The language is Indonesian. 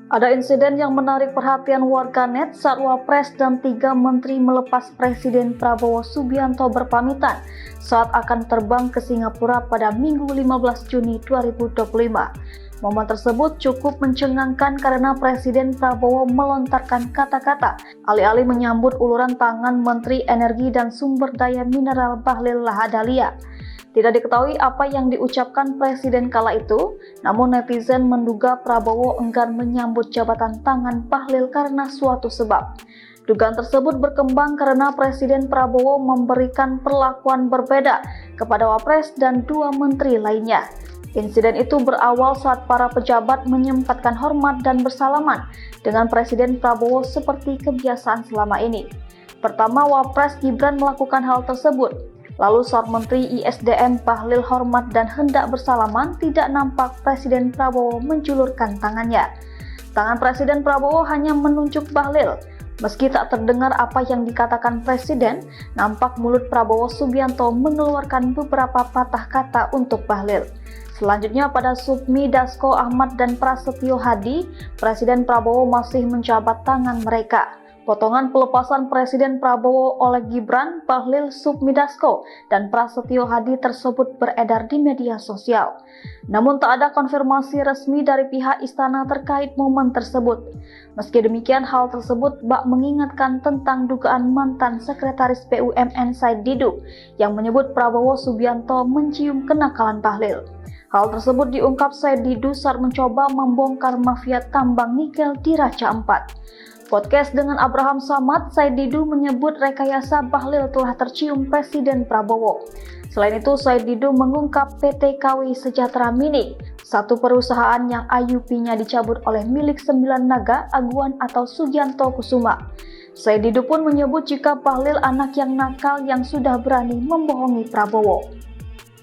Ada insiden yang menarik perhatian warganet saat Wapres dan 3 menteri melepas Presiden Prabowo Subianto berpamitan saat akan terbang ke Singapura pada Minggu 15 Juni 2025. Momen tersebut cukup mencengangkan karena Presiden Prabowo melontarkan kata-kata alih-alih menyambut uluran tangan Menteri Energi dan Sumber Daya Mineral Bahlil Lahadalia. Tidak diketahui apa yang diucapkan Presiden kala itu, namun netizen menduga Prabowo enggan menyambut jabatan tangan Bahlil karena suatu sebab. Dugaan tersebut berkembang karena Presiden Prabowo memberikan perlakuan berbeda kepada Wapres dan 2 menteri lainnya. Insiden itu berawal saat para pejabat menyempatkan hormat dan bersalaman dengan Presiden Prabowo seperti kebiasaan selama ini. Pertama, Wapres Gibran melakukan hal tersebut. Lalu saat Menteri ISDM Bahlil hormat dan hendak bersalaman, tidak nampak Presiden Prabowo menjulurkan tangannya. Tangan Presiden Prabowo hanya menunjuk Bahlil. Meski tak terdengar apa yang dikatakan Presiden, nampak mulut Prabowo Subianto mengeluarkan beberapa patah kata untuk Bahlil. Selanjutnya pada Supmi Dasko Ahmad dan Prasetyo Hadi, Presiden Prabowo masih menjabat tangan mereka. Potongan pelepasan Presiden Prabowo oleh Gibran, Bahlil, Supmi Dasko, dan Prasetyo Hadi tersebut beredar di media sosial. Namun tak ada konfirmasi resmi dari pihak istana terkait momen tersebut. Meski demikian, hal tersebut bak mengingatkan tentang dugaan mantan Sekretaris BUMN Said Didu yang menyebut Prabowo Subianto mencium kenakalan Bahlil. Hal tersebut diungkap Said Didu saat mencoba membongkar mafia tambang nikel di Raja Ampat. Podcast dengan Abraham Samad, Said Didu menyebut rekayasa Bahlil telah tercium Presiden Prabowo. Selain itu, Said Didu mengungkap PT KW Sejahtera Mini, satu perusahaan yang IUP-nya dicabut oleh milik 9 naga Aguan atau Sugianto Kusuma. Said Didu pun menyebut jika Bahlil anak yang nakal yang sudah berani membohongi Prabowo.